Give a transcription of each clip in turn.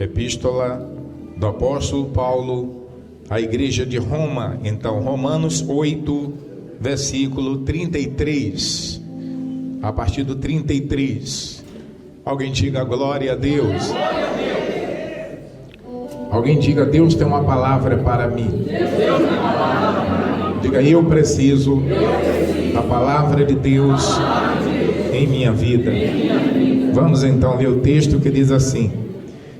Epístola do apóstolo Paulo à igreja de Roma. Então, Romanos 8, versículo 33. A partir do 33. Alguém diga glória a Deus. Alguém diga: Deus tem uma palavra para mim. Diga: eu preciso da palavra de Deus em minha vida. Vamos então ler o texto que diz assim: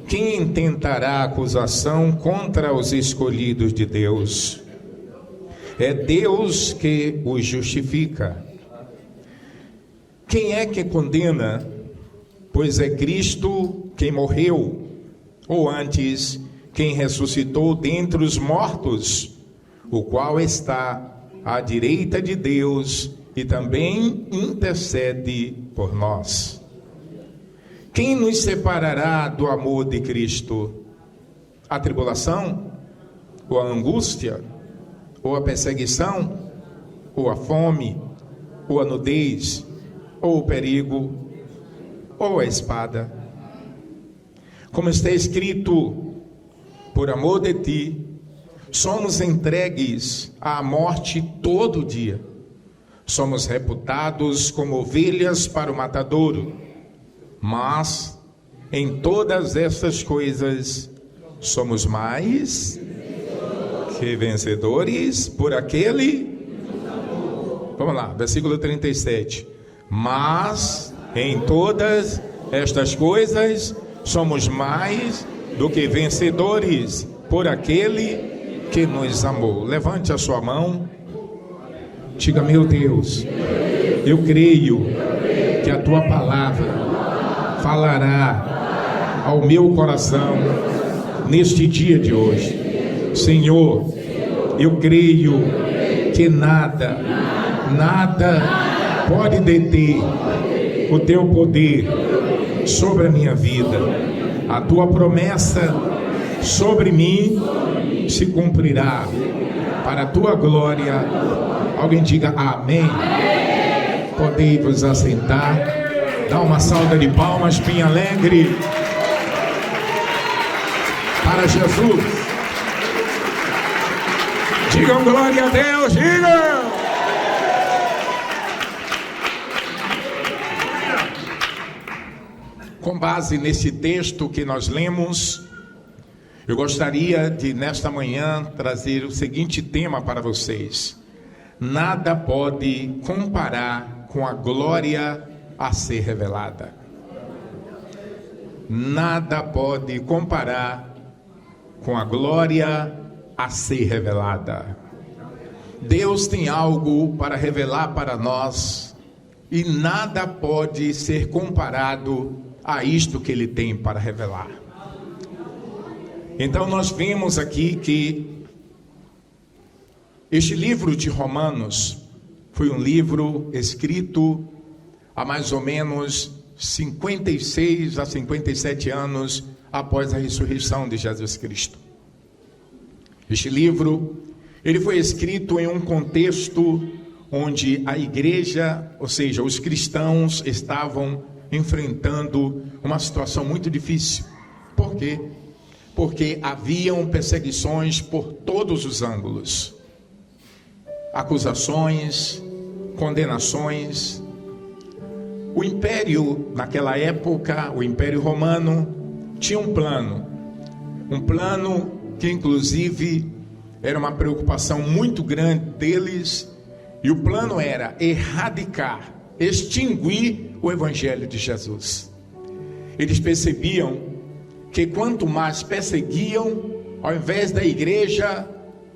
quem intentará acusação contra os escolhidos de Deus? É Deus que os justifica. Quem é que condena? Pois é Cristo quem morreu, ou antes, quem ressuscitou dentre os mortos, o qual está à direita de Deus e também intercede por nós. Quem nos separará do amor de Cristo? A tribulação? Ou a angústia? Ou a perseguição? Ou a fome? Ou a nudez? Ou o perigo? Ou a espada? Como está escrito: por amor de ti, somos entregues à morte todo dia. Somos reputados como ovelhas para o matadouro. Mas, em todas essas coisas, somos mais que vencedores por aquele... Vamos lá, versículo 37. Mas, em todas estas coisas, somos mais do que vencedores por aquele que nos amou. Levante a sua mão. Diga: meu Deus, eu creio que a tua palavra falará ao meu coração neste dia de hoje. Senhor, eu creio que nada pode deter o teu poder sobre a minha vida. A tua promessa sobre mim se cumprirá para a tua glória. Alguém diga amém. Podem vos assentar. Dá uma salva de palmas bem alegre para Jesus. Digam glória a Deus, digam. Com base nesse texto que nós lemos, eu gostaria de nesta manhã trazer o seguinte tema para vocês: nada pode comparar com a glória a ser revelada. Nada pode comparar com a glória a ser revelada. Deus tem algo para revelar para nós e nada pode ser comparado a isto que Ele tem para revelar. Então nós vimos aqui que este livro de Romanos foi um livro escrito há mais ou menos 56 a 57 anos após a ressurreição de Jesus Cristo. Este livro, ele foi escrito em um contexto onde a igreja, ou seja, os cristãos estavam enfrentando uma situação muito difícil. Por quê? Porque haviam perseguições por todos os ângulos. Acusações, condenações. O império, naquela época, o Império Romano, tinha um plano que inclusive era uma preocupação muito grande deles, e o plano era erradicar, extinguir o Evangelho de Jesus. Eles percebiam que quanto mais perseguiam, ao invés da igreja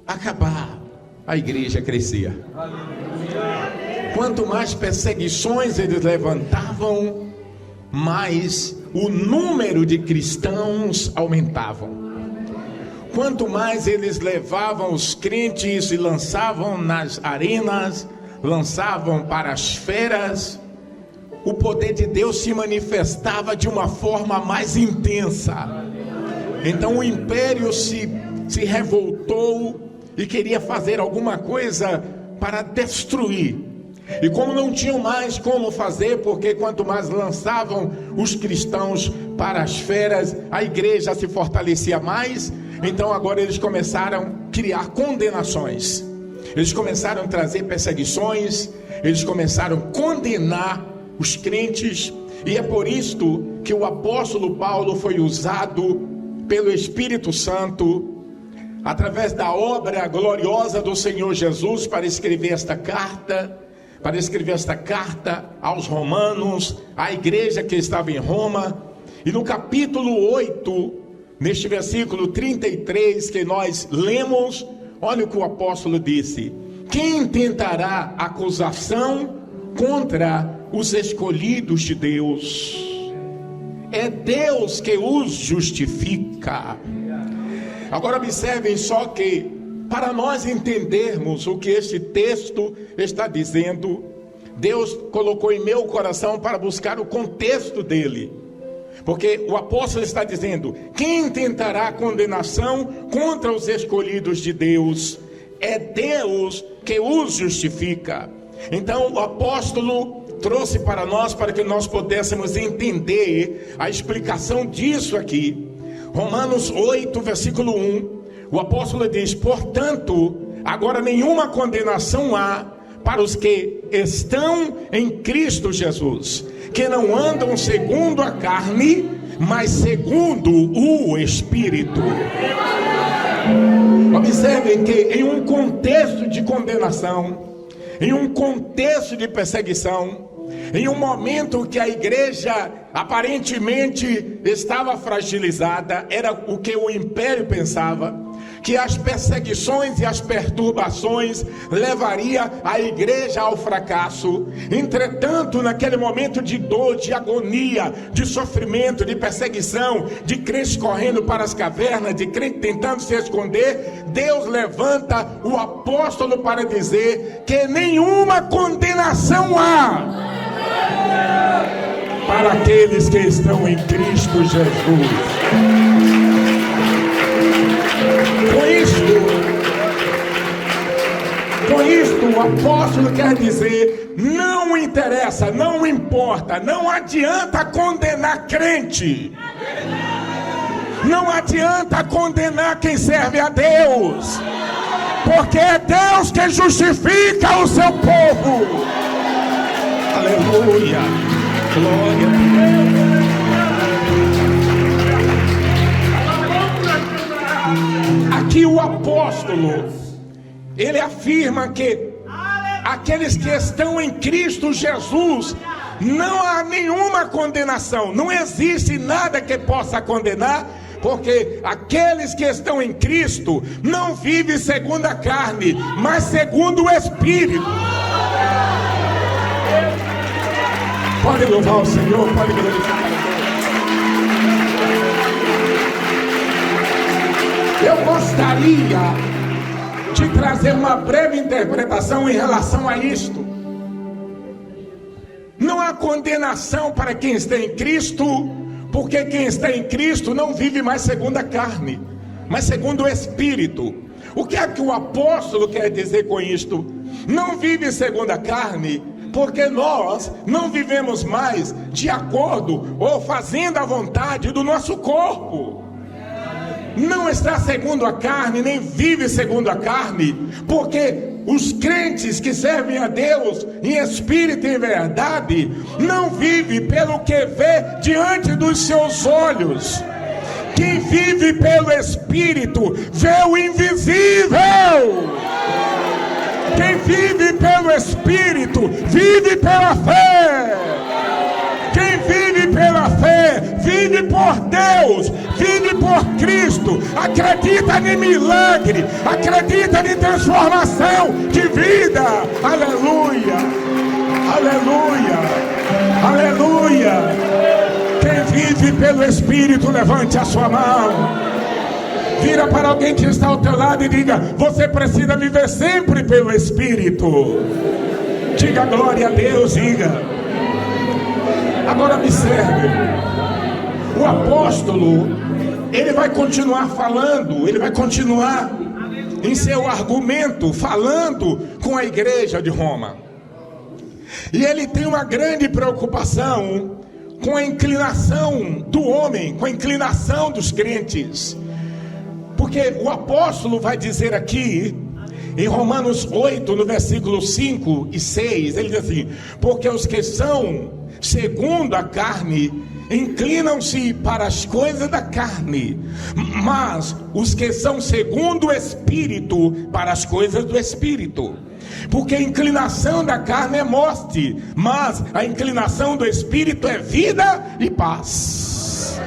acabar, a igreja crescia. Quanto mais perseguições eles levantavam, mais o número de cristãos aumentavam. Quanto mais eles levavam os crentes e lançavam nas arenas, lançavam para as feras, o poder de Deus se manifestava de uma forma mais intensa. Então o império se revoltou e queria fazer alguma coisa para destruir. E como não tinham mais como fazer, porque quanto mais lançavam os cristãos para as feras, a igreja se fortalecia mais. Então agora eles começaram a criar condenações. Eles começaram a trazer perseguições. Eles começaram a condenar os crentes. E é por isto que o apóstolo Paulo foi usado pelo Espírito Santo, através da obra gloriosa do Senhor Jesus, para escrever esta carta aos romanos, à igreja que estava em Roma. E no capítulo 8, neste versículo 33 que nós lemos, olha o que o apóstolo disse: quem tentará acusação contra os escolhidos de Deus? É Deus que os justifica. Agora observem só que, para nós entendermos o que este texto está dizendo, Deus colocou em meu coração para buscar o contexto dele. Porque o apóstolo está dizendo: quem tentará condenação contra os escolhidos de Deus? É Deus que os justifica. Então o apóstolo trouxe para nós, para que nós pudéssemos entender a explicação disso aqui. Romanos 8, versículo 1, o apóstolo diz: portanto, agora nenhuma condenação há para os que estão em Cristo Jesus, que não andam segundo a carne, mas segundo o Espírito. Observem que em um contexto de condenação, em um contexto de perseguição, em um momento que a igreja aparentemente estava fragilizada, era o que o império pensava, que as perseguições e as perturbações levaria a igreja ao fracasso. Entretanto, naquele momento de dor, de agonia, de sofrimento, de perseguição, de crentes correndo para as cavernas, de crentes tentando se esconder, Deus levanta o apóstolo para dizer que nenhuma condenação há para aqueles que estão em Cristo Jesus. Com isto, o apóstolo quer dizer: não interessa, não importa, não adianta condenar crente, não adianta condenar quem serve a Deus, porque é Deus que justifica o seu povo. Aleluia, glória a Deus. Aqui o apóstolo, ele afirma que aqueles que estão em Cristo Jesus, não há nenhuma condenação, não existe nada que possa condenar, porque aqueles que estão em Cristo não vivem segundo a carne, mas segundo o Espírito. Pode louvar o Senhor, pode glorificar. Eu gostaria de trazer uma breve interpretação em relação a isto. Não há condenação para quem está em Cristo, porque quem está em Cristo não vive mais segundo a carne, mas segundo o Espírito. O que é que o apóstolo quer dizer com isto? Não vive segundo a carne, porque nós não vivemos mais de acordo ou fazendo a vontade do nosso corpo. Não está segundo a carne, nem vive segundo a carne, porque os crentes que servem a Deus em espírito e em verdade não vivem pelo que vê diante dos seus olhos. Quem vive pelo Espírito vê o invisível. Quem vive pelo Espírito vive pela fé. Quem vive pela fé vive por Deus, vive por Cristo, acredita em milagre, acredita em transformação de vida. Aleluia, aleluia, aleluia. Quem vive pelo Espírito, levante a sua mão. Vira para alguém que está ao teu lado e diga: você precisa viver sempre pelo Espírito. Diga glória a Deus, diga. Agora observe, o apóstolo, ele vai continuar falando, ele vai continuar em seu argumento, falando com a igreja de Roma. E ele tem uma grande preocupação com a inclinação do homem, com a inclinação dos crentes. Porque o apóstolo vai dizer aqui, em Romanos 8, no versículo 5 e 6, ele diz assim: porque os que são segundo a carne inclinam-se para as coisas da carne, mas os que são segundo o Espírito, para as coisas do Espírito. Porque a inclinação da carne é morte, mas a inclinação do Espírito é vida e paz.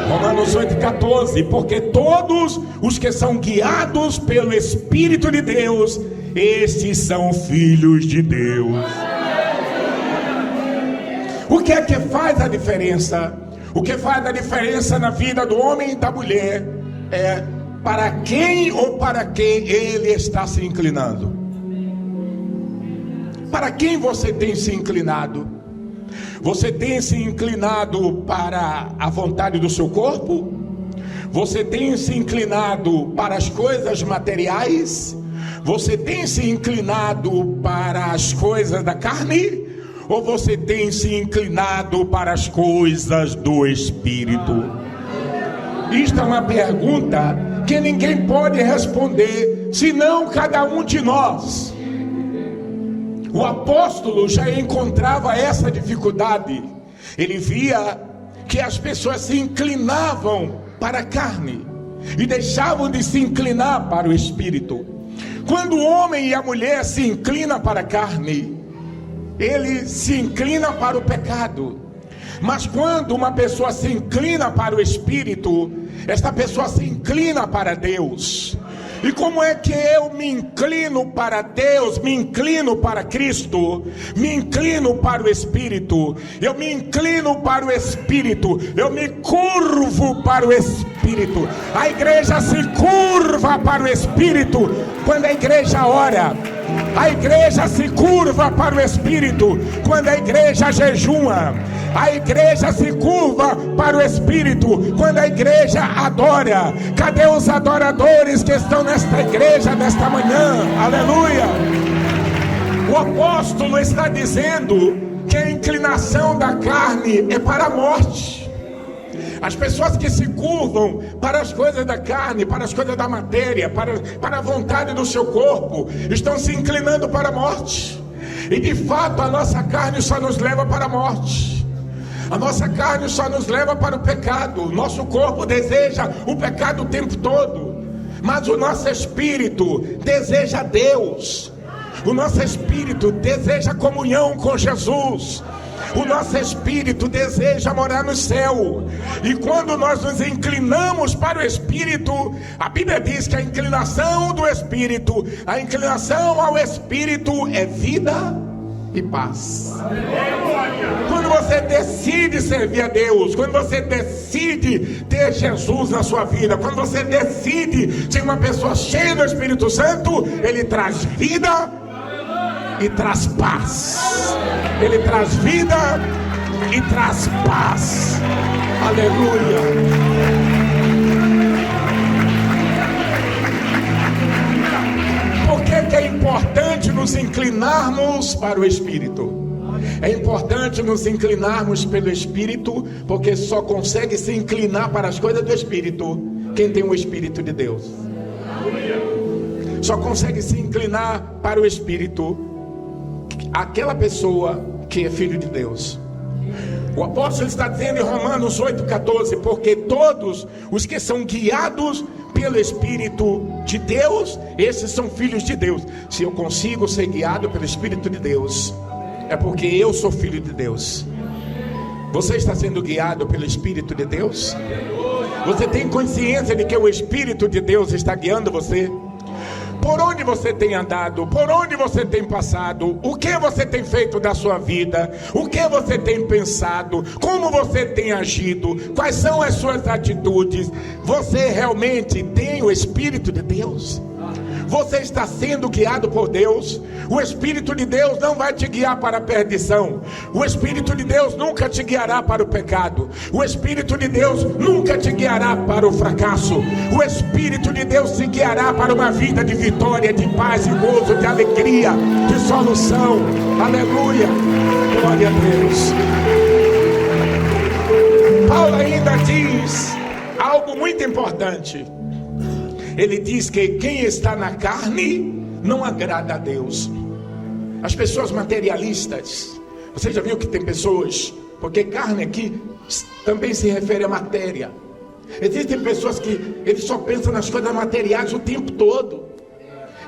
Romanos 8,14, porque todos os que são guiados pelo Espírito de Deus, estes são filhos de Deus. O que é que faz a diferença? O que faz a diferença na vida do homem e da mulher é para quem ou para quem ele está se inclinando. Para quem você tem se inclinado? Você tem se inclinado para a vontade do seu corpo? Você tem se inclinado para as coisas materiais? Você tem se inclinado para as coisas da carne? Ou você tem se inclinado para as coisas do Espírito? Isto é uma pergunta que ninguém pode responder, senão cada um de nós. O apóstolo já encontrava essa dificuldade. Ele via que as pessoas se inclinavam para a carne e deixavam de se inclinar para o Espírito. Quando o homem e a mulher se inclinam para a carne, ele se inclina para o pecado. Mas quando uma pessoa se inclina para o Espírito, esta pessoa se inclina para Deus. E como é que eu me inclino para Deus, me inclino para Cristo, me inclino para o Espírito? Eu me inclino para o Espírito, eu me curvo para o Espírito. A igreja se curva para o Espírito quando a igreja ora. A igreja se curva para o Espírito quando a igreja jejuma. A igreja se curva para o Espírito quando a igreja adora. Cadê os adoradores que estão nesta igreja nesta manhã? Aleluia! O apóstolo está dizendo que a inclinação da carne é para a morte. As pessoas que se curvam para as coisas da carne, para as coisas da matéria, para a vontade do seu corpo, estão se inclinando para a morte. E de fato a nossa carne só nos leva para a morte. A nossa carne só nos leva para o pecado. O nosso corpo deseja o pecado o tempo todo, mas o nosso espírito deseja Deus. O nosso espírito deseja comunhão com Jesus. O nosso espírito deseja morar no céu. E quando nós nos inclinamos para o Espírito, a Bíblia diz que a inclinação do Espírito, a inclinação ao Espírito é vida e paz. Quando você decide servir a Deus, quando você decide ter Jesus na sua vida, quando você decide ser uma pessoa cheia do Espírito Santo, Ele traz vida e traz paz. Ele traz vida e traz paz. Aleluia. Por que é importante nos inclinarmos para o Espírito? É importante nos inclinarmos pelo Espírito, porque só consegue se inclinar para as coisas do Espírito quem tem o Espírito de Deus. Só consegue se inclinar para o Espírito aquela pessoa que é filho de Deus. O apóstolo está dizendo em Romanos 8,14: porque todos os que são guiados pelo Espírito de Deus, esses são filhos de Deus. Se eu consigo ser guiado pelo Espírito de Deus, é porque eu sou filho de Deus. Você está sendo guiado pelo Espírito de Deus? Você tem consciência de que o Espírito de Deus está guiando você? Por onde você tem andado? Por onde você tem passado? O que você tem feito da sua vida? O que você tem pensado? Como você tem agido? Quais são as suas atitudes? Você realmente tem o Espírito de Deus? você está sendo guiado por Deus. O Espírito de Deus não vai te guiar para a perdição. O Espírito de Deus nunca te guiará para o pecado. O Espírito de Deus nunca te guiará para o fracasso. O Espírito de Deus te guiará para uma vida de vitória, de paz, de gozo, de alegria, de solução. Aleluia, glória a Deus. Paulo ainda diz algo muito importante. Ele diz que quem está na carne não agrada a Deus. As pessoas materialistas, você já viu que tem pessoas, porque carne aqui também se refere à matéria. Existem pessoas que ele só pensa nas coisas materiais o tempo todo.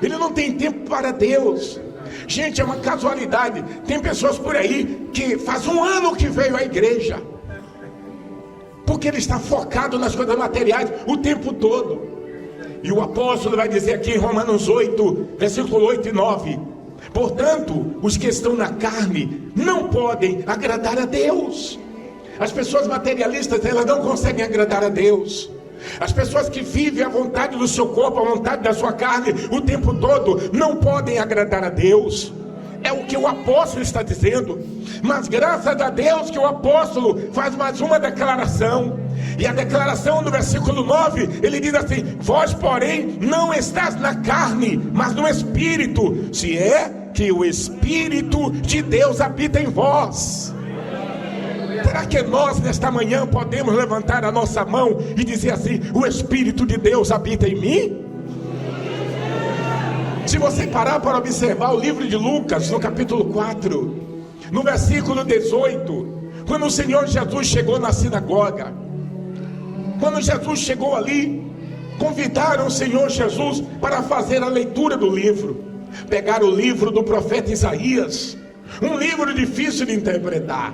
Ele não tem tempo para Deus. Gente, é uma casualidade. Tem pessoas por aí que faz um ano que veio à igreja, porque ele está focado nas coisas materiais o tempo todo. E o apóstolo vai dizer aqui em Romanos 8, versículo 8 e 9: portanto, os que estão na carne não podem agradar a Deus. As pessoas materialistas, elas não conseguem agradar a Deus. As pessoas que vivem a vontade do seu corpo, a vontade da sua carne o tempo todo, não podem agradar a Deus. É o que o apóstolo está dizendo. Mas graças a Deus que o apóstolo faz mais uma declaração. E a declaração do versículo 9, ele diz assim: vós porém não estás na carne, mas no Espírito, se é que o Espírito de Deus habita em vós. Será que nós nesta manhã podemos levantar a nossa mão e dizer assim: o Espírito de Deus habita em mim? Se você parar para observar o livro de Lucas, no capítulo 4, no versículo 18, quando o Senhor Jesus chegou na sinagoga, quando Jesus chegou ali, convidaram o Senhor Jesus para fazer a leitura do livro. Pegaram o livro do profeta Isaías, um livro difícil de interpretar,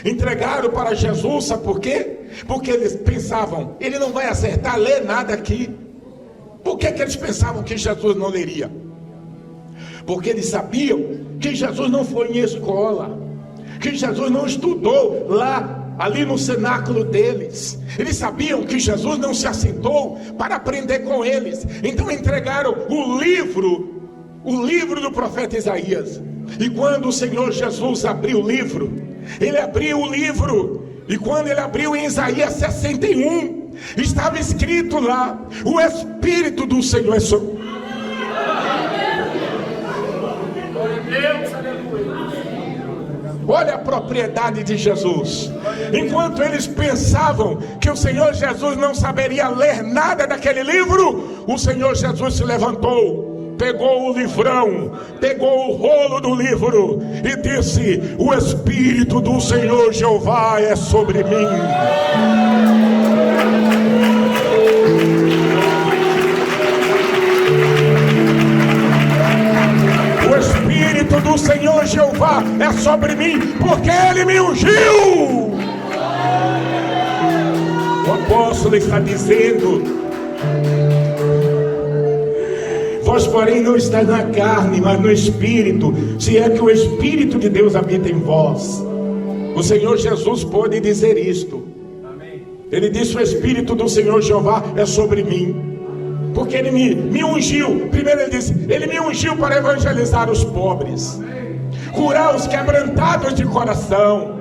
entregaram para Jesus. Sabe por quê? Porque eles pensavam: ele não vai acertar ler nada aqui. Por que eles pensavam que Jesus não leria? Porque eles sabiam que Jesus não foi em escola, que Jesus não estudou lá, ali no cenáculo deles. Eles sabiam que Jesus não se assentou para aprender com eles. Então entregaram o livro do profeta Isaías. E quando o Senhor Jesus abriu o livro, ele abriu o livro, e quando ele abriu em Isaías 61, estava escrito lá: o Espírito do Senhor é sobre... Olha a propriedade de Jesus. Enquanto eles pensavam que o Senhor Jesus não saberia ler nada daquele livro, o Senhor Jesus se levantou, pegou o livrão, pegou o rolo do livro e disse: o Espírito do Senhor Jeová é sobre mim. O Espírito do Senhor Jeová é sobre mim, porque Ele me ungiu. O apóstolo está dizendo: vós porém não estáis na carne, mas no Espírito, se é que o Espírito de Deus habita em vós. O Senhor Jesus pôde dizer isto. Ele disse: o Espírito do Senhor Jeová é sobre mim, porque Ele me ungiu. Primeiro ele disse: Ele me ungiu para evangelizar os pobres, curar os quebrantados de coração.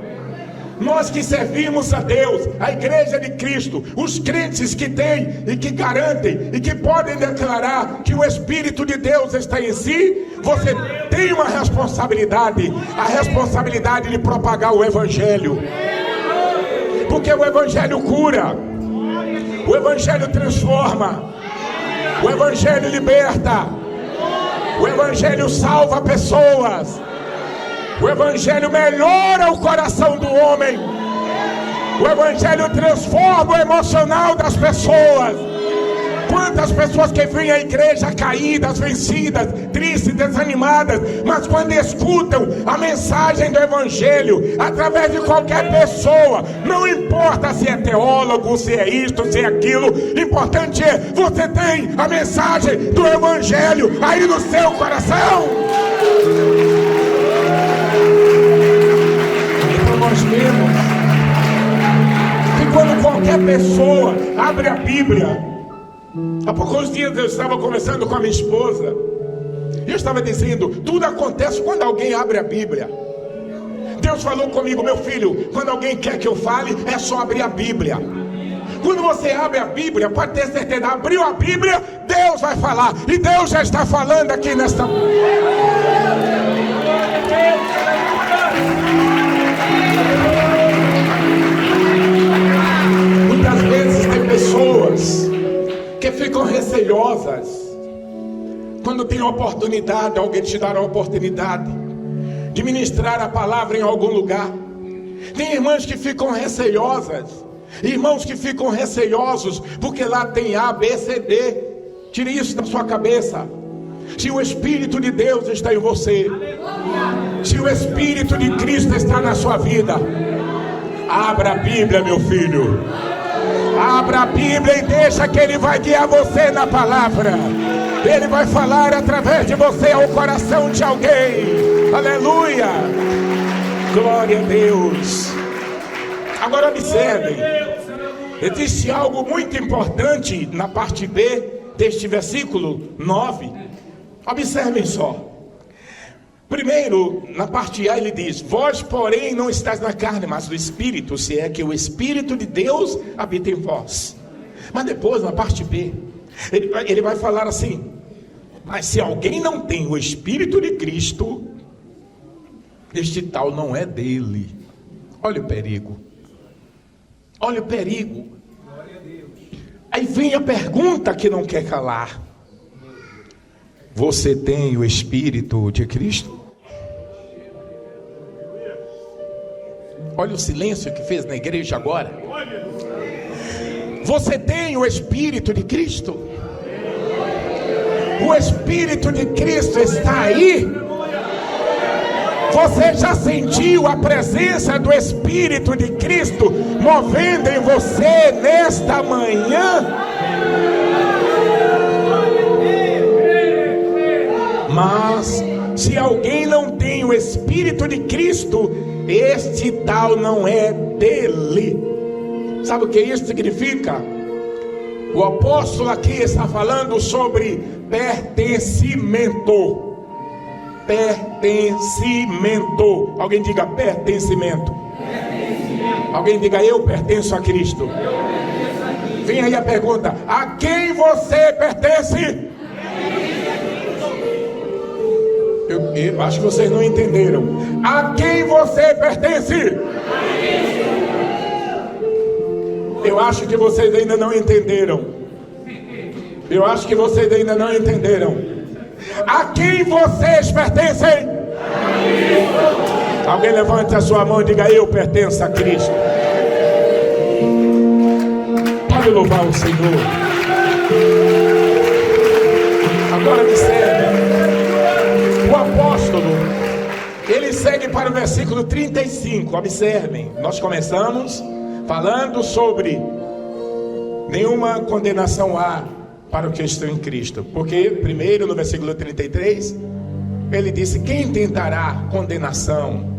Nós que servimos a Deus, a igreja de Cristo, os crentes que têm e que garantem e que podem declarar que o Espírito de Deus está em si, você tem uma responsabilidade, a responsabilidade de propagar o Evangelho, porque o Evangelho cura, o Evangelho transforma, o Evangelho liberta, o Evangelho salva pessoas, o Evangelho melhora o coração do homem, o Evangelho transforma o emocional das pessoas. Quantas pessoas que vêm à igreja caídas, vencidas, tristes, desanimadas, mas quando escutam a mensagem do Evangelho, através de qualquer pessoa, não importa se é teólogo, se é isto, se é aquilo, o importante é, você tem a mensagem do Evangelho aí no seu coração. Então nós vemos que quando qualquer pessoa abre a Bíblia, Há poucos dias eu estava conversando com a minha esposa. E eu estava dizendo, tudo acontece quando alguém abre a Bíblia. Deus falou comigo, meu filho, quando alguém quer que eu fale, é só abrir a Bíblia. Quando você abre a Bíblia, pode ter certeza, abriu a Bíblia, Deus vai falar. E Deus já está falando aqui nesta... Muitas vezes tem pessoas que ficam receiosas quando tem oportunidade, alguém te dará a oportunidade de ministrar a palavra em algum lugar. Tem irmãs que ficam receiosas, irmãos que ficam receiosos porque lá tem A, B, C, D. Tire isso da sua cabeça. Se o Espírito de Deus está em você, se o Espírito de Cristo está na sua vida, abra a Bíblia, meu filho. Abra a Bíblia e deixa que Ele vai guiar você na palavra. Ele vai falar através de você ao coração de alguém. Aleluia! Glória a Deus. Agora observem, existe algo muito importante na parte B deste versículo 9. Observem só. Primeiro, na parte A ele diz, vós porém não estáis na carne, mas no Espírito, se é que o Espírito de Deus habita em vós. Mas depois, na parte B, ele vai falar assim, mas se alguém não tem o Espírito de Cristo, este tal não é dele. Olha o perigo. Olha o perigo. Aí vem a pergunta que não quer calar. Você tem o Espírito de Cristo? Olha o silêncio que fez na igreja agora. Você tem o Espírito de Cristo? O Espírito de Cristo está aí? Você já sentiu a presença do Espírito de Cristo movendo em você nesta manhã? Mas se alguém não tem o Espírito de Cristo, este tal não é dele. Sabe o que isso significa? O apóstolo aqui está falando sobre pertencimento. Pertencimento. Alguém diga pertencimento. Alguém diga eu pertenço a Cristo. Vem aí a pergunta: a quem você pertence? Eu acho que vocês não entenderam. A quem você pertence? Eu acho que vocês ainda não entenderam. Eu acho que vocês ainda não entenderam. A quem vocês pertencem? Alguém levante a sua mão e diga eu pertenço a Cristo. Pode louvar o Senhor. Agora observe. O apóstolo, ele segue para o versículo 35. Observem, nós começamos falando sobre nenhuma condenação há para o que estão em Cristo. Porque primeiro no versículo 33 ele disse: quem tentará condenação?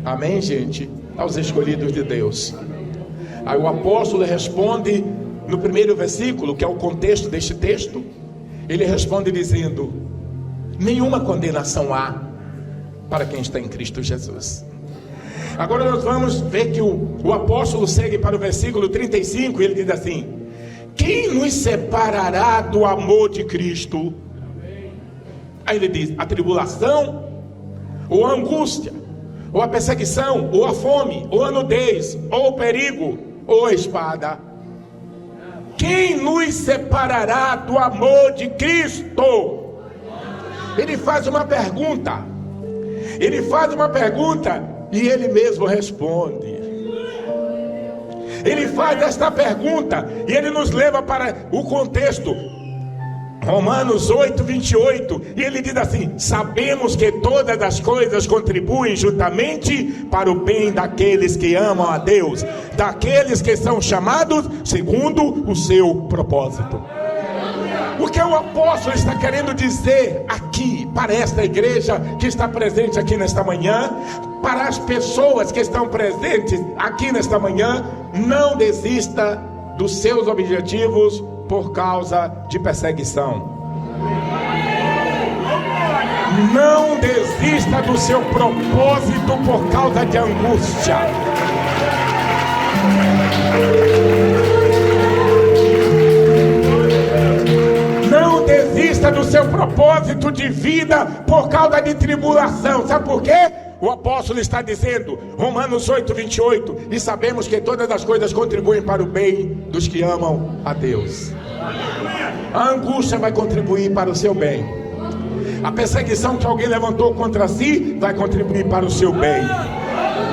Amém, gente? Aos escolhidos de Deus. Aí o apóstolo responde no primeiro versículo, que é o contexto deste texto. Ele responde dizendo: nenhuma condenação há para quem está em Cristo Jesus. Agora nós vamos ver que o apóstolo segue para o versículo 35 e ele diz assim: quem nos separará do amor de Cristo? Aí ele diz: a tribulação, ou a angústia, ou a perseguição, ou a fome, ou a nudez, ou o perigo, ou a espada. Quem nos separará do amor de Cristo? Ele faz uma pergunta. Ele faz uma pergunta e ele mesmo responde. Ele faz esta pergunta e ele nos leva para o contexto. Romanos 8, 28. E ele diz assim: sabemos que todas as coisas contribuem juntamente para o bem daqueles que amam a Deus, daqueles que são chamados segundo o seu propósito. O que o apóstolo está querendo dizer aqui para esta igreja que está presente aqui nesta manhã, para as pessoas que estão presentes aqui nesta manhã: não desista dos seus objetivos por causa de perseguição. Não desista do seu propósito por causa de angústia. Não desista do seu propósito de vida por causa de tribulação. Sabe por quê? O apóstolo está dizendo, Romanos 8:28, e sabemos que todas as coisas contribuem para o bem dos que amam a Deus. A angústia vai contribuir para o seu bem. A perseguição que alguém levantou contra si vai contribuir para o seu bem.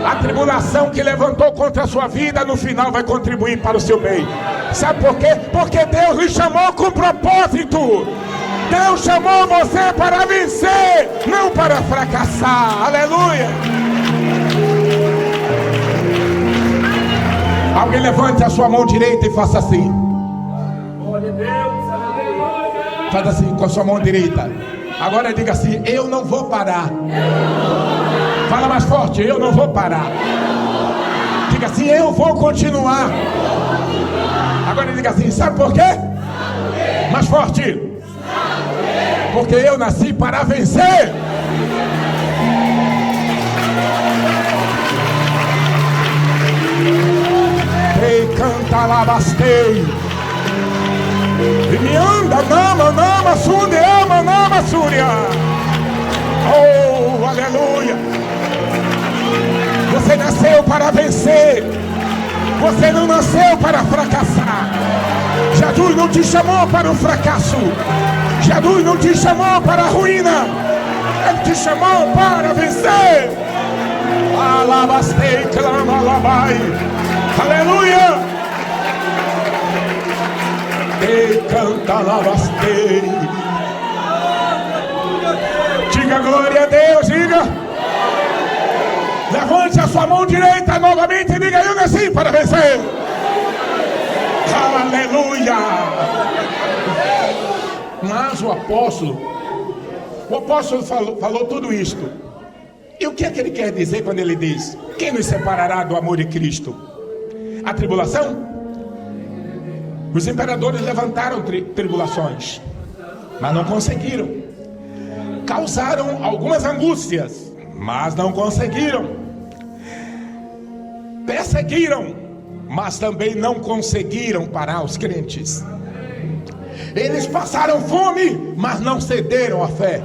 A tribulação que levantou contra a sua vida, no final vai contribuir para o seu bem. Sabe por quê? Porque Deus lhe chamou com propósito. Deus chamou você para vencer, não para fracassar. Aleluia. Alguém levante a sua mão direita e faça assim. Faz assim com a sua mão direita. Agora diga assim: eu não vou parar. Fala mais forte: eu não vou parar. Diga assim: eu vou continuar. Agora diga assim: sabe por quê? Mais forte. Porque eu nasci para vencer. Ei, canta lá, bastei. E me anda, nama, súria. Oh, aleluia. Você nasceu para vencer. Você não nasceu para fracassar. Jesus não te chamou para o fracasso. Jesus não te chamou para a ruína. Ele te chamou para vencer. Alabastei, clama, alabai. Aleluia. E canta, alabastei. Diga glória a Deus, diga. Levante a sua mão direita novamente e diga: eu nasci para vencer. Aleluia. Mas o apóstolo falou tudo isto. E o que é que ele quer dizer quando ele diz: quem nos separará do amor de Cristo? A tribulação? Os imperadores levantaram tribulações, mas não conseguiram. Causaram algumas angústias, mas não conseguiram. Perseguiram, mas também não conseguiram parar os crentes. Eles passaram fome, mas não cederam à fé.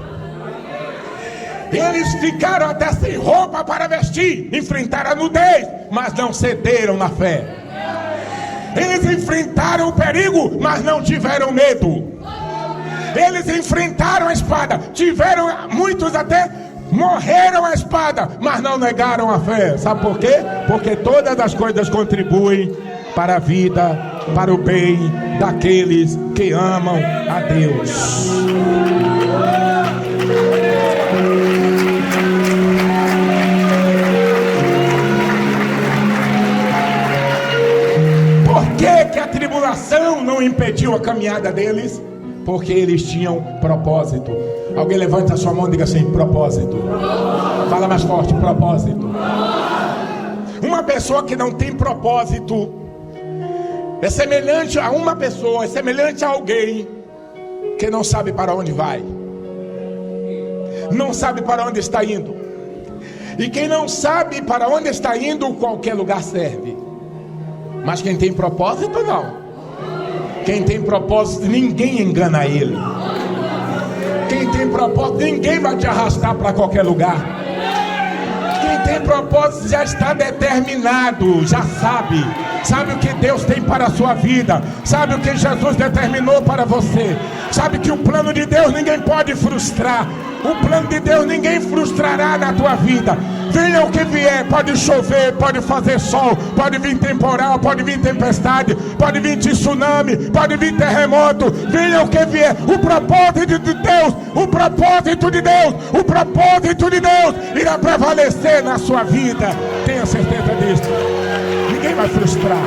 Eles ficaram até sem roupa para vestir, enfrentaram a nudez, mas não cederam na fé. Eles enfrentaram o perigo, mas não tiveram medo. Eles enfrentaram a espada, muitos até morreram a espada, mas não negaram a fé. Sabe por quê? Porque todas as coisas contribuem para a vida, para o bem daqueles que amam a Deus. Por que a tribulação não impediu a caminhada deles? Porque eles tinham propósito. Alguém levanta a sua mão e diga assim: propósito. Fala mais forte: propósito. Uma pessoa que não tem propósito é semelhante a uma pessoa, é semelhante a alguém que não sabe para onde vai, não sabe para onde está indo. E quem não sabe para onde está indo, qualquer lugar serve. Mas quem tem propósito, não. Quem tem propósito, ninguém engana ele. Quem tem propósito, ninguém vai te arrastar para qualquer lugar. Quem tem propósito já está determinado, já sabe o que Deus tem para a sua vida, sabe o que Jesus determinou para você, sabe que o plano de Deus ninguém pode frustrar. O plano de Deus ninguém frustrará na tua vida. Venha o que vier, pode chover, pode fazer sol, pode vir temporal, pode vir tempestade, pode vir tsunami, pode vir terremoto. Venha o que vier, o propósito de Deus, o propósito de Deus, o propósito de Deus irá prevalecer na sua vida. Tenha certeza disso. Ninguém vai frustrar.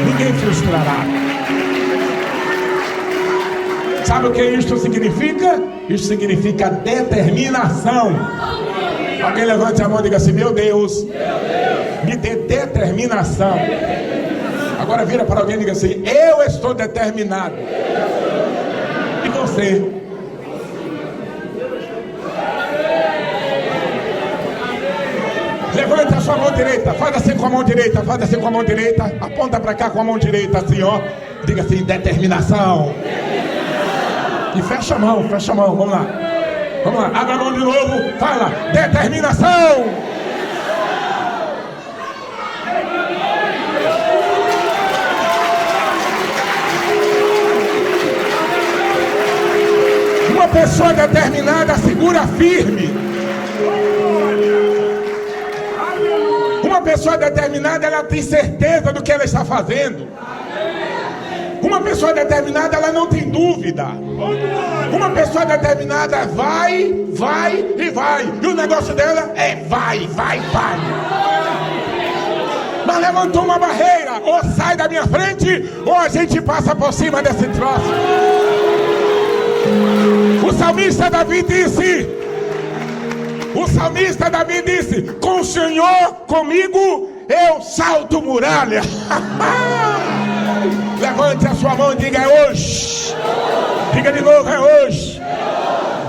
Ninguém frustrará. Sabe o que isto significa? Isso significa determinação. Alguém levante a mão e diga assim: meu Deus, me dê determinação. Agora vira para alguém e diga assim: eu estou determinado. E você? Levante a sua mão direita, faz assim com a mão direita, faz assim com a mão direita, aponta para cá com a mão direita, assim, ó. Diga assim: determinação. E fecha a mão, vamos lá. Vamos lá, abre a mão de novo, fala: determinação. Uma pessoa determinada segura firme. Uma pessoa determinada, ela tem certeza do que ela está fazendo. Uma pessoa determinada, ela não tem dúvida. Uma pessoa determinada vai. E o negócio dela é vai. Mas levantou uma barreira: ou sai da minha frente, ou a gente passa por cima desse troço. O salmista Davi disse: com o Senhor comigo, eu salto muralha. Levante a sua mão e diga: é hoje. Diga de novo: é hoje.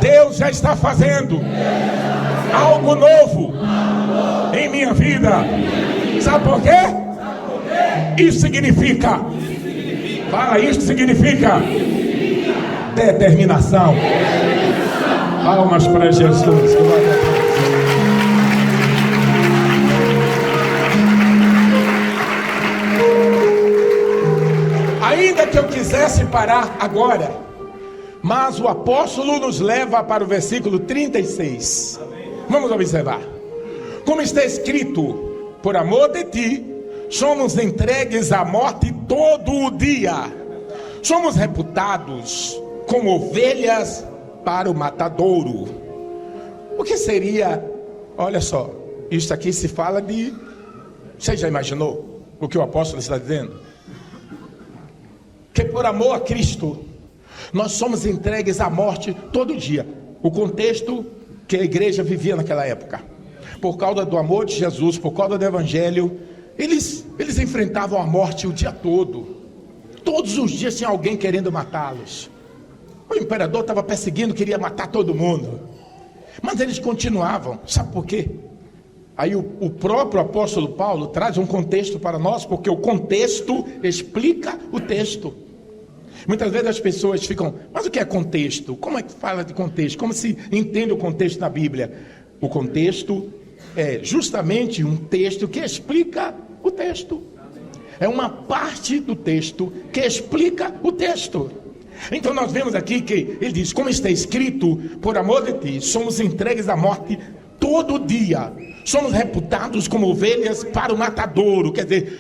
Deus já está fazendo algo novo em minha vida. Sabe por quê? Isso significa, fala, isso significa determinação. Palmas para Jesus. Ainda que eu quisesse parar agora, mas o apóstolo nos leva para o versículo 36. Vamos observar. Como está escrito: por amor de ti, somos entregues à morte todo o dia. Somos reputados como ovelhas para o matadouro. O que seria? Olha só, isso aqui se fala de... Você já imaginou o que o apóstolo está dizendo? Que por amor a Cristo, nós somos entregues à morte todo dia. O contexto que a igreja vivia naquela época, por causa do amor de Jesus, por causa do evangelho, eles enfrentavam a morte o dia todo. Todos os dias tinha alguém querendo matá-los. O imperador estava perseguindo, queria matar todo mundo. Mas eles continuavam. Sabe por quê? Aí o próprio apóstolo Paulo traz um contexto para nós, porque o contexto explica o texto. Muitas vezes as pessoas ficam: mas o que é contexto? Como é que fala de contexto? Como se entende o contexto na Bíblia? O contexto é justamente um texto que explica o texto. É uma parte do texto que explica o texto. Então nós vemos aqui que ele diz: como está escrito, por amor de ti, somos entregues à morte todo dia. Somos reputados como ovelhas para o matadouro. Quer dizer,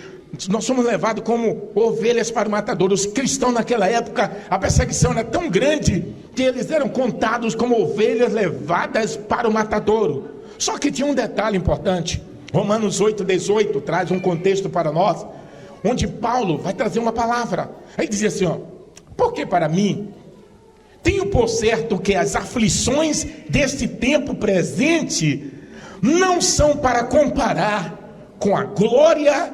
nós somos levados como ovelhas para o matadouro. Os cristãos naquela época, a perseguição era tão grande que eles eram contados como ovelhas levadas para o matadouro. Só que tinha um detalhe importante. Romanos 8:18 traz um contexto para nós, onde Paulo vai trazer uma palavra. Aí dizia assim, ó: porque para mim, tenho por certo que as aflições deste tempo presente não são para comparar com a glória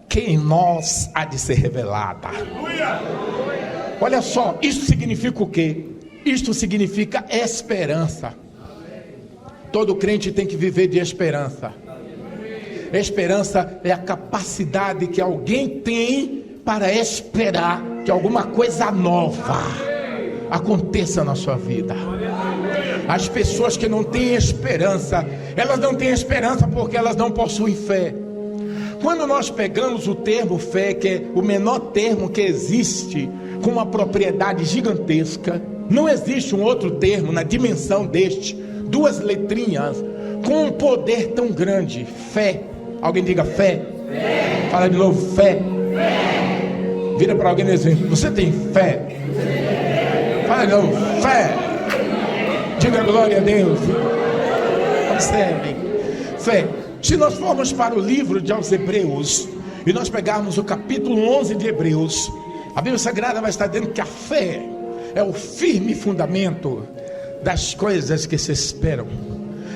que em nós há de ser revelada. Olha só, isso significa o quê? Isto significa esperança. Todo crente tem que viver de esperança. Esperança é a capacidade que alguém tem para esperar que alguma coisa nova aconteça na sua vida. As pessoas que não têm esperança, elas não têm esperança porque elas não possuem fé. Quando nós pegamos o termo fé, que é o menor termo que existe, com uma propriedade gigantesca, não existe um outro termo na dimensão deste, duas letrinhas, com um poder tão grande. Fé. Alguém diga fé. Fé. Fala de novo, fé. Fé. Vira para alguém e diz: você tem fé? Fé. Fala de novo, fé. Diga glória a Deus. Observem. Fé. Se nós formos para o livro de aos Hebreus, e nós pegarmos o capítulo 11 de Hebreus, a Bíblia Sagrada vai estar dizendo que a fé é o firme fundamento das coisas que se esperam,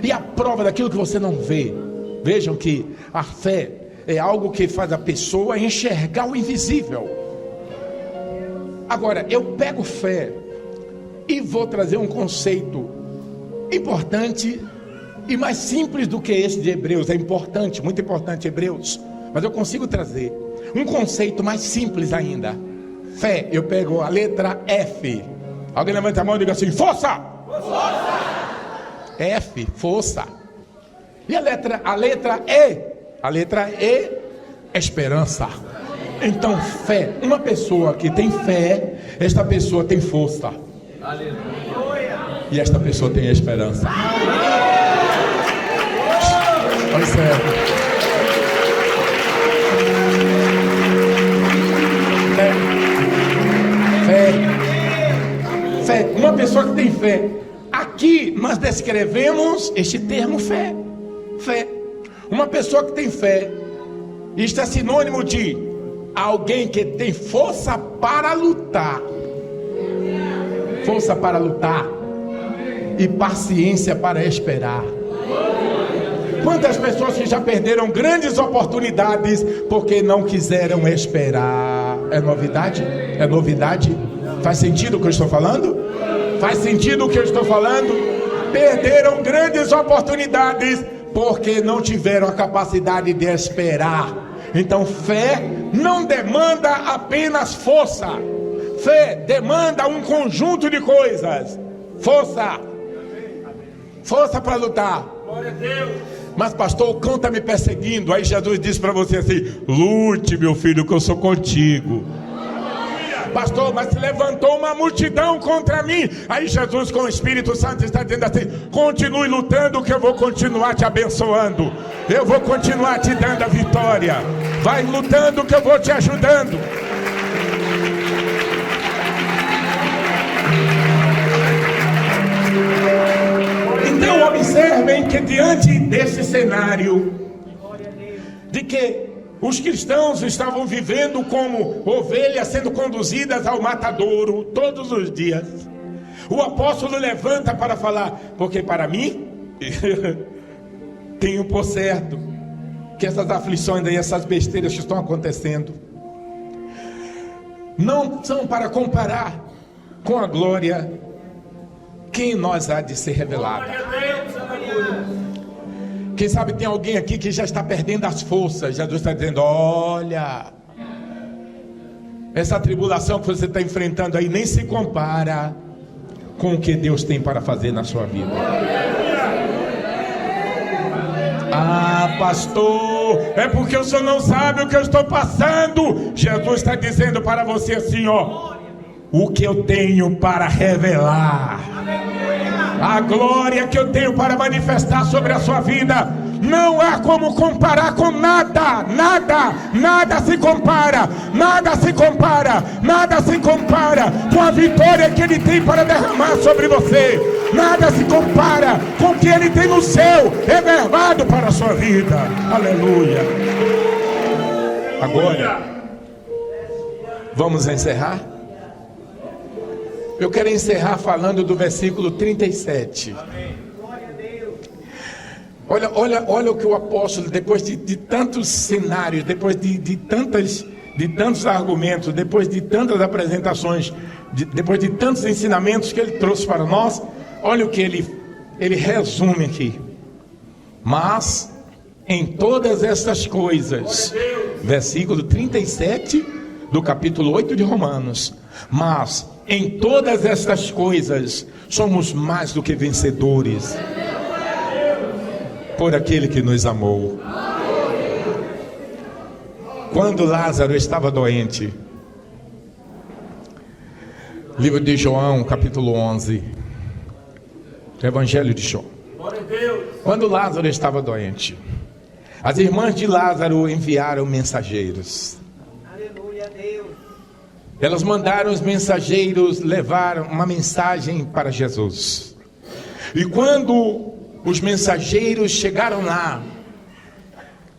e a prova daquilo que você não vê. Vejam que a fé é algo que faz a pessoa enxergar o invisível. Agora, eu pego fé e vou trazer um conceito importante e mais simples do que esse de Hebreus. É importante, muito importante Hebreus, mas eu consigo trazer um conceito mais simples ainda. Fé, eu pego a letra F. Alguém levanta a mão e diga assim: força! Força! F, força. E a letra E? A letra E, esperança. Então, fé. Uma pessoa que tem fé, esta pessoa tem força. Aleluia. E esta pessoa tem esperança. Olha sério. Fé. Uma pessoa que tem fé. Aqui nós descrevemos este termo fé. Fé. Uma pessoa que tem fé. Isto é sinônimo de alguém que tem força para lutar. Força para lutar. E paciência para esperar. Quantas pessoas que já perderam grandes oportunidades porque não quiseram esperar? É novidade? É novidade? Faz sentido o que eu estou falando? Faz sentido o que eu estou falando? Perderam grandes oportunidades porque não tiveram a capacidade de esperar. Então, fé não demanda apenas força. Fé demanda um conjunto de coisas. Força. Força para lutar. Glória a Deus. Mas pastor, o cão está me perseguindo. Aí Jesus disse para você assim: lute, meu filho, que eu sou contigo. Pastor, mas se levantou uma multidão contra mim. Aí Jesus com o Espírito Santo está dizendo assim: continue lutando, que eu vou continuar te abençoando. Eu vou continuar te dando a vitória. Vai lutando, que eu vou te ajudando. Então observem que diante desse cenário de que os cristãos estavam vivendo como ovelhas sendo conduzidas ao matadouro todos os dias, o apóstolo levanta para falar: porque para mim tenho por certo que essas aflições e essas besteiras que estão acontecendo não são para comparar com a glória que em nós há de ser revelada. Quem sabe tem alguém aqui que já está perdendo as forças. Jesus está dizendo: olha, essa tribulação que você está enfrentando aí nem se compara com o que Deus tem para fazer na sua vida. Ah, pastor, é porque o senhor não sabe o que eu estou passando. Jesus está dizendo para você assim: ó, o que eu tenho para revelar, a glória que eu tenho para manifestar sobre a sua vida, não há como comparar com nada. Nada se compara. Nada se compara com a vitória que Ele tem para derramar sobre você. Nada se compara com o que Ele tem no céu reservado para a sua vida. Aleluia. Agora vamos encerrar. Eu quero encerrar falando do versículo 37. Olha o que o apóstolo, depois de tantos cenários, depois de tantos argumentos, depois de tantas apresentações, depois de tantos ensinamentos que ele trouxe para nós, olha o que ele resume aqui. Mas em todas estas coisas, versículo 37 do capítulo 8 de Romanos, mas em todas estas coisas somos mais do que vencedores por aquele que nos amou. Quando Lázaro estava doente, livro de João, capítulo 11, Evangelho de João. Quando Lázaro estava doente, as irmãs de Lázaro enviaram mensageiros. Elas mandaram os mensageiros levar uma mensagem para Jesus. E quando os mensageiros chegaram lá,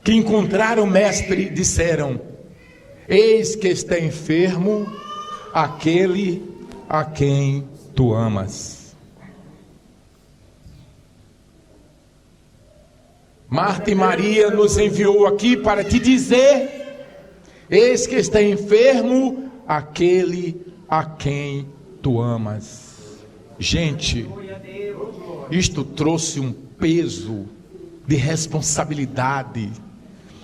que encontraram o mestre, disseram: eis que está enfermo aquele a quem tu amas. Marta e Maria nos enviou aqui para te dizer: eis que está enfermo aquele a quem tu amas. Gente, isto trouxe um peso de responsabilidade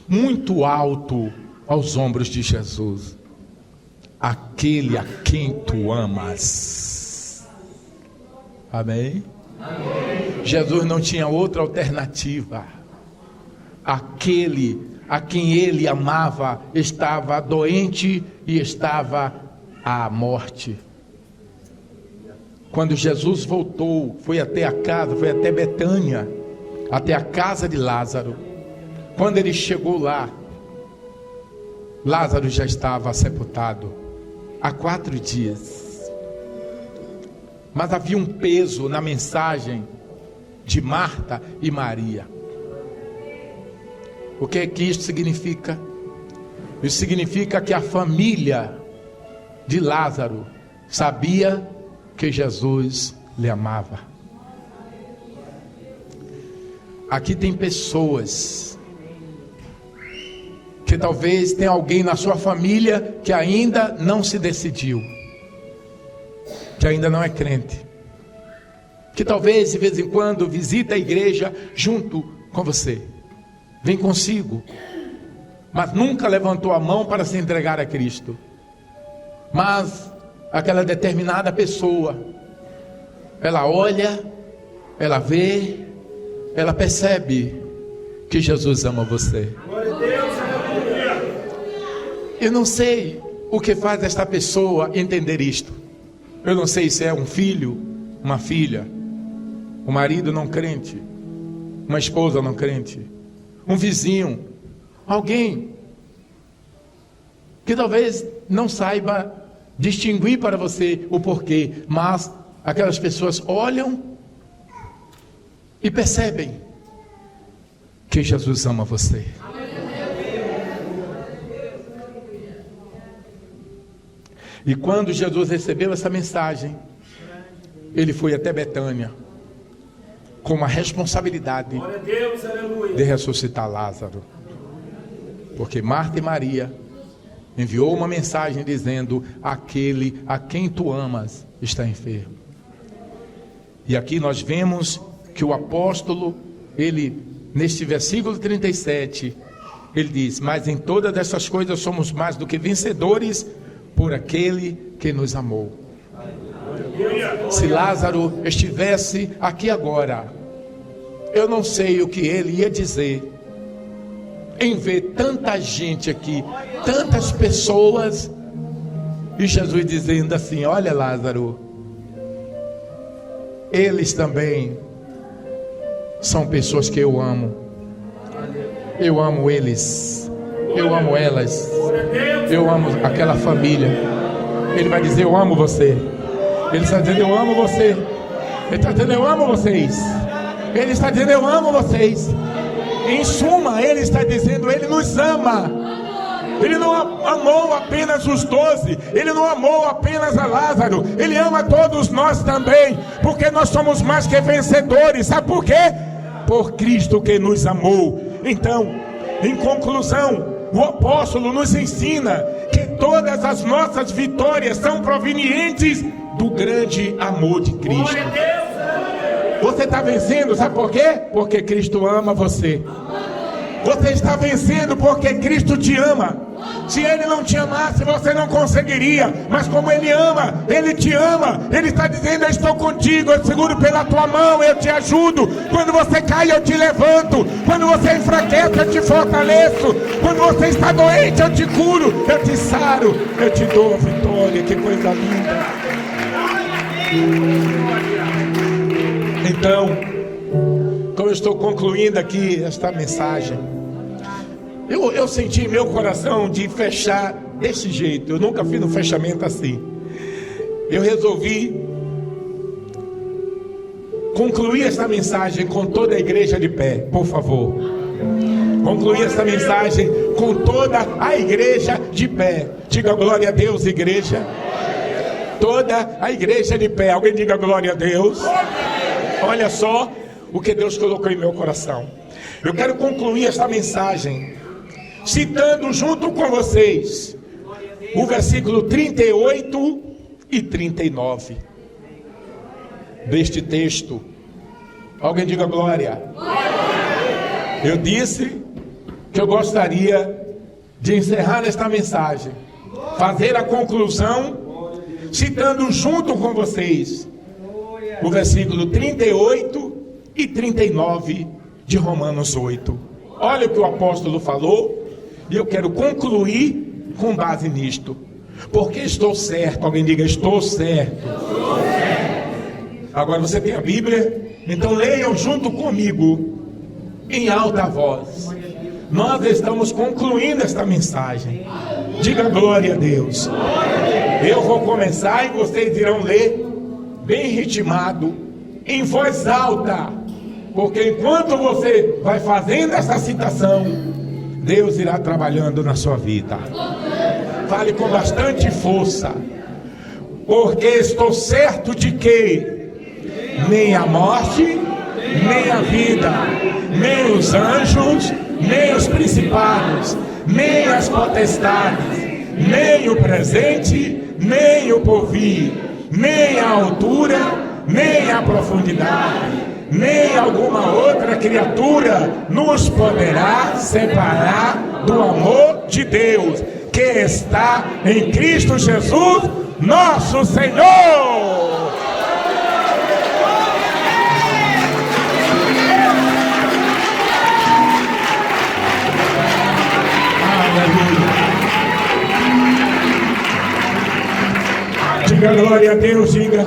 muito alto aos ombros de Jesus. Aquele a quem tu amas. Amém? Amém. Jesus não tinha outra alternativa. Aquele a quem ele amava estava doente e estava à morte. Quando Jesus voltou, foi até a casa, foi até Betânia, até a casa de Lázaro. Quando ele chegou lá, Lázaro já estava sepultado há 4 dias. Mas havia um peso na mensagem de Marta e Maria. O que é que isso significa? Isso significa que a família de Lázaro sabia que Jesus lhe amava. Aqui tem pessoas que talvez tenha alguém na sua família que ainda não se decidiu, que ainda não é crente, que talvez de vez em quando visita a igreja junto com você, vem consigo, mas nunca levantou a mão para se entregar a Cristo. Mas aquela determinada pessoa, ela olha, ela vê, ela percebe que Jesus ama você. Eu não sei o que faz esta pessoa entender isto. Eu não sei se é um filho, uma filha, um marido não crente, uma esposa não crente, um vizinho, alguém que talvez não saiba distinguir para você o porquê, mas aquelas pessoas olham e percebem que Jesus ama você. E quando Jesus recebeu essa mensagem, ele foi até Betânia com a responsabilidade de ressuscitar Lázaro, porque Marta e Maria enviou uma mensagem dizendo: aquele a quem tu amas está enfermo. E aqui nós vemos que o apóstolo, ele, neste versículo 37, ele diz: mas em todas essas coisas somos mais do que vencedores por aquele que nos amou. Se Lázaro estivesse aqui agora, eu não sei o que ele ia dizer em ver tanta gente aqui, tantas pessoas, e Jesus dizendo assim: olha, Lázaro, eles também são pessoas que eu amo. Eu amo eles, eu amo elas, eu amo aquela família. Ele vai dizer: eu amo você. Ele está dizendo: eu amo você. Ele está dizendo: eu amo vocês. Ele está dizendo: eu amo vocês. Em suma, ele está dizendo: ele nos ama. Ele não amou apenas os 12, ele não amou apenas a Lázaro, ele ama todos nós também, porque nós somos mais que vencedores. Sabe por quê? Por Cristo que nos amou. Então, em conclusão, o apóstolo nos ensina que todas as nossas vitórias são provenientes do grande amor de Cristo. Você está vencendo, sabe por quê? Porque Cristo ama você. Você está vencendo porque Cristo te ama. Se Ele não te amasse, você não conseguiria. Mas como Ele ama, Ele te ama. Ele está dizendo: eu estou contigo, eu seguro pela tua mão, eu te ajudo. Quando você cai, eu te levanto. Quando você enfraquece, eu te fortaleço. Quando você está doente, eu te curo, eu te saro, eu te dou a vitória. Que coisa linda. Então, como eu estou concluindo aqui esta mensagem, eu senti em meu coração de fechar desse jeito. Eu nunca fiz um fechamento assim. Eu resolvi concluir esta mensagem com toda a igreja de pé, por favor. Concluir esta mensagem com toda a igreja de pé. Diga glória a Deus, igreja. Toda a igreja de pé. Alguém diga glória a Deus. Olha só o que Deus colocou em meu coração. Eu quero concluir esta mensagem citando junto com vocês o versículo 38 e 39 deste texto. Alguém diga glória. Eu disse que eu gostaria de encerrar esta mensagem, fazer a conclusão, citando junto com vocês o versículo 38 e 39 de Romanos 8. Olha o que o apóstolo falou, e eu quero concluir com base nisto. Porque estou certo, alguém diga, estou certo. Agora você tem a Bíblia, então leiam junto comigo, em alta voz. Nós estamos concluindo esta mensagem. Diga glória a Deus. Eu vou começar e vocês irão ler bem ritmado, em voz alta, porque enquanto você vai fazendo essa citação, Deus irá trabalhando na sua vida. Fale com bastante força. Porque estou certo de que nem a morte, nem a vida, nem os anjos, nem os principados, nem as potestades, nem o presente, nem o porvir, nem a altura, nem a profundidade, nem alguma outra criatura nos poderá separar do amor de Deus que está em Cristo Jesus, nosso Senhor. Diga glória a Deus, diga.